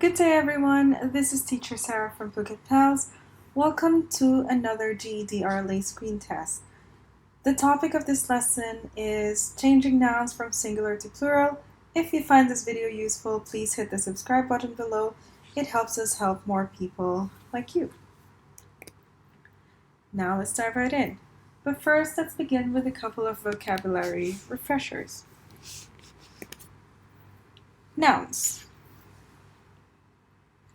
Good day, everyone. This is Teacher Sarah from phuketpals. Welcome to another GED RLA screen test. The topic of this lesson is changing nouns from singular to plural. If you find this video useful, please hit the subscribe button below. It helps us help more people like you. Now let's dive right in. But first, let's begin with a couple of vocabulary refreshers. Nouns.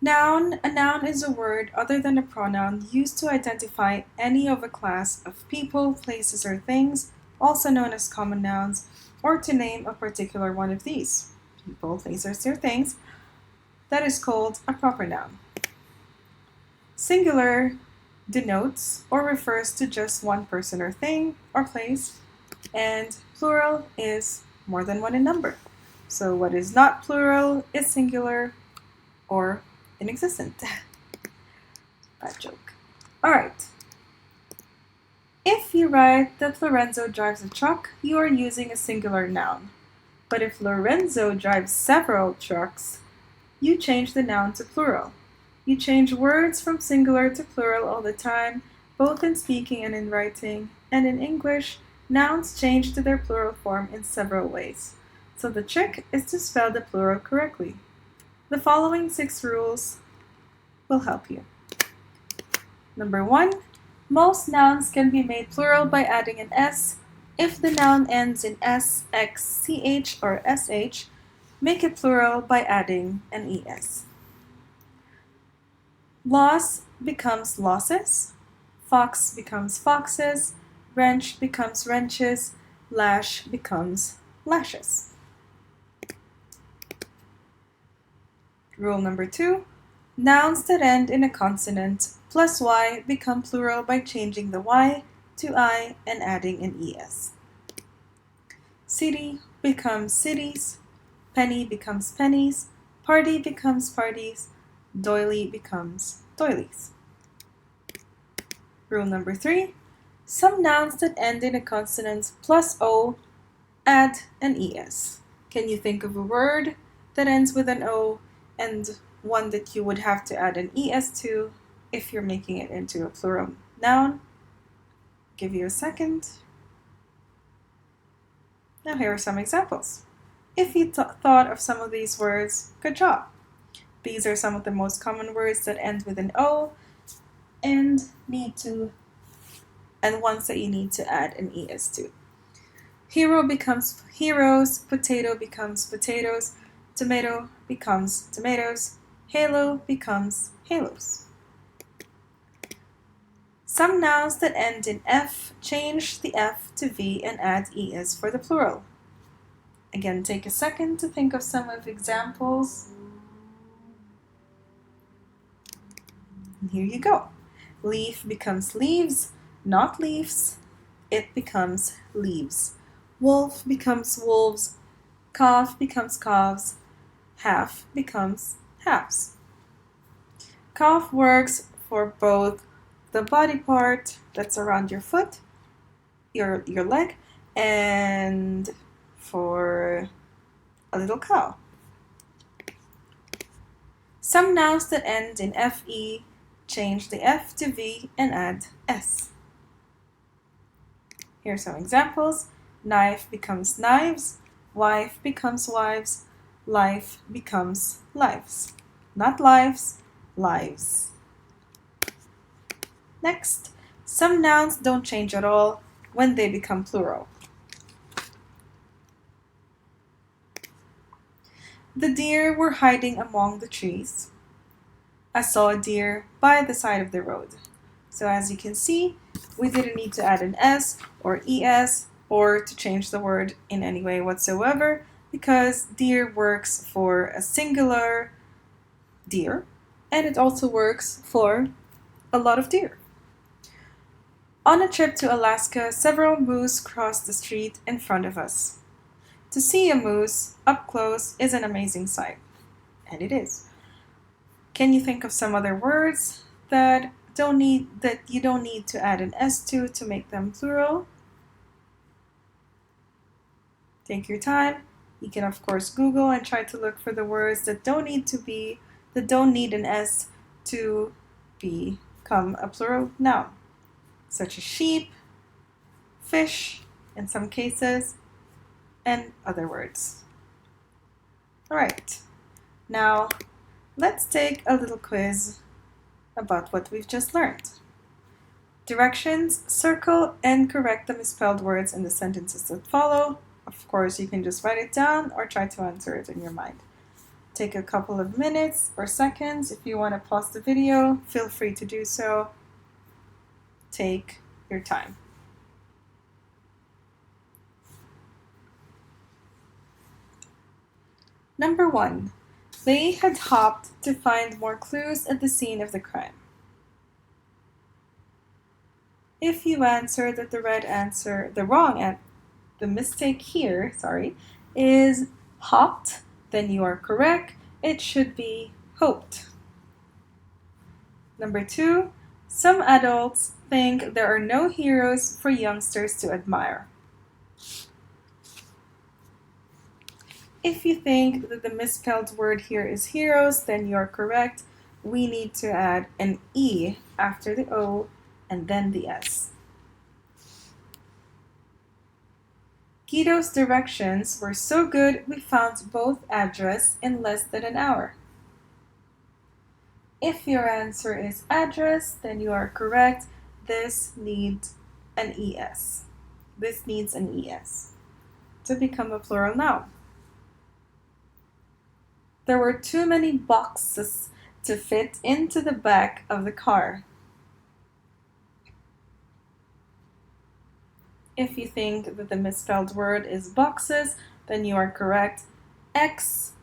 Noun. A noun is a word other than a pronoun used to identify any of a class of people, places, or things, also known as common nouns, or to name a particular one of these people, places, or things. That is called a proper noun. Singular denotes or refers to just one person or thing or place, and plural is more than one in number. So what is not plural is singular or inexistent. Bad joke. Alright. If you write that Lorenzo drives a truck, you are using a singular noun. But if Lorenzo drives several trucks, you change the noun to plural. You change words from singular to plural all the time, both in speaking and in writing. And in English, nouns change to their plural form in several ways. So the trick is to spell the plural correctly. The following 6 rules will help you. Number 1, most nouns can be made plural by adding an S. If the noun ends in S, X, CH, or SH, make it plural by adding an ES. Loss becomes losses, fox becomes foxes, wrench becomes wrenches, lash becomes lashes. Rule number 2, nouns that end in a consonant plus Y become plural by changing the Y to I and adding an ES. City becomes cities, penny becomes pennies, party becomes parties, doily becomes doilies. Rule number 3, some nouns that end in a consonant plus O add an ES. Can you think of a word that ends with an O and one that you would have to add an ES to if you're making it into a plural noun? Give you a second. Now here are some examples. If you thought of some of these words, good job. These are some of the most common words that end with an O and ones that you need to add an ES to. Hero becomes heroes, potato becomes potatoes, tomato becomes tomatoes, halo becomes halos. Some nouns that end in F change the F to V and add ES for the plural. Again, take a second to think of some of examples. And here you go. Leaf becomes leaves, not leaves. It becomes leaves. Wolf becomes wolves. Cough becomes calves. Half becomes halves. Cough works for both the body part that's around your foot, your leg, and for a little cow. Some nouns that end in FE change the F to V and add S. Here are some examples. Knife becomes knives, wife becomes wives, life becomes lives. Not lives, lives. Next, some nouns don't change at all when they become plural. The deer were hiding among the trees. I saw a deer by the side of the road. So as you can see, we didn't need to add an S or ES or to change the word in any way whatsoever, because deer works for a singular deer, and it also works for a lot of deer. On a trip to Alaska, several moose crossed the street in front of us. To see a moose up close is an amazing sight, and it is. Can you think of some other words that you don't need to add an S to make them plural? Take your time. You can of course Google and try to look for the words that don't need to be that don't need an S to become a plural noun, such as sheep, fish, in some cases, and other words. All right, now let's take a little quiz about what we've just learned. Directions: circle and correct the misspelled words in the sentences that follow. Of course, you can just write it down or try to answer it in your mind. Take a couple of minutes or seconds. If you want to pause the video, feel free to do so. Take your time. Number 1. They had hopped to find more clues at the scene of the crime. If you answer that the mistake here, is hopped, then you are correct. It should be hoped. Number 2, some adults think there are no heroes for youngsters to admire. If you think that the misspelled word here is heroes, then you're correct. We need to add an E after the O and then the S. Guido's directions were so good we found both address in less than an hour. If your answer is address, then you are correct. This needs an ES. This needs an ES to become a plural noun. There were too many boxes to fit into the back of the car. If you think that the misspelled word is boxes, then you are correct. X,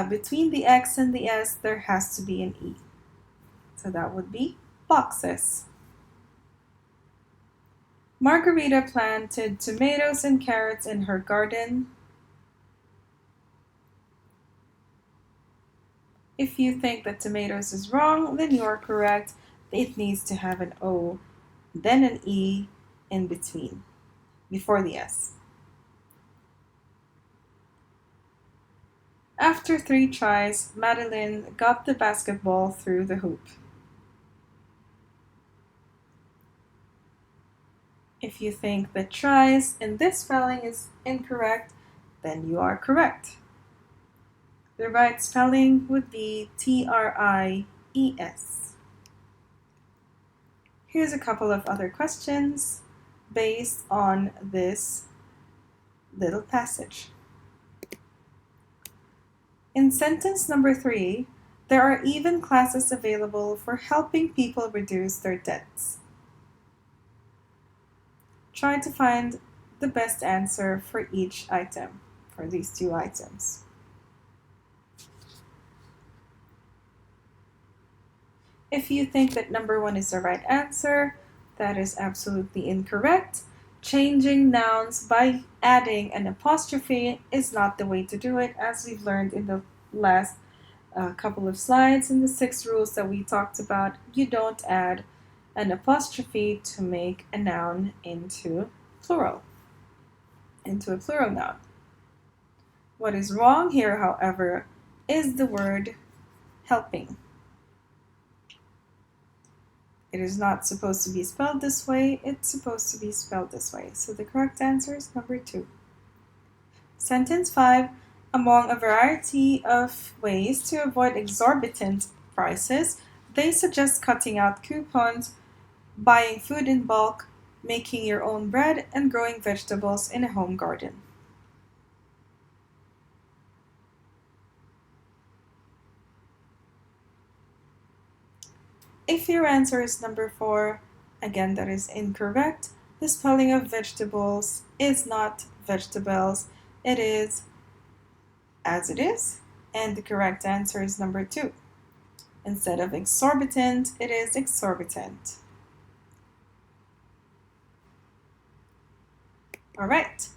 between the X and the S, there has to be an E. So that would be boxes. Margarita planted tomatoes and carrots in her garden. If you think that tomatoes is wrong, then you are correct. It needs to have an O, then an E in between, before the S. After 3 tries, Madeline got the basketball through the hoop. If you think that tries in this spelling is incorrect, then you are correct. The right spelling would be TRIES. Here's a couple of other questions based on this little passage. In sentence number 3, there are even classes available for helping people reduce their debts. Try to find the best answer for each item, for these 2 items. If you think that number 1 is the right answer, that is absolutely incorrect. Changing nouns by adding an apostrophe is not the way to do it, as we've learned in the last couple of slides in the 6 rules that we talked about. You don't add an apostrophe to make a noun into a plural noun. What is wrong here, however, is the word helping. It is not supposed to be spelled this way, it's supposed to be spelled this way. So the correct answer is number 2. Sentence 5, among a variety of ways to avoid exorbitant prices, they suggest cutting out coupons, buying food in bulk, making your own bread, and growing vegetables in a home garden. If your answer is number 4, again that is incorrect. The spelling of vegetables is not vegetables, it is as it is, and the correct answer is number 2. Instead of exorbitant, it is exorbitant. Alright,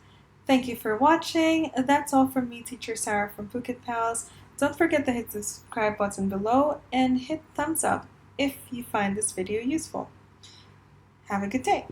thank you for watching. That's all from me, Teacher Sarah from phuketpals. Don't forget to hit the subscribe button below and hit thumbs up if you find this video useful. Have a good day.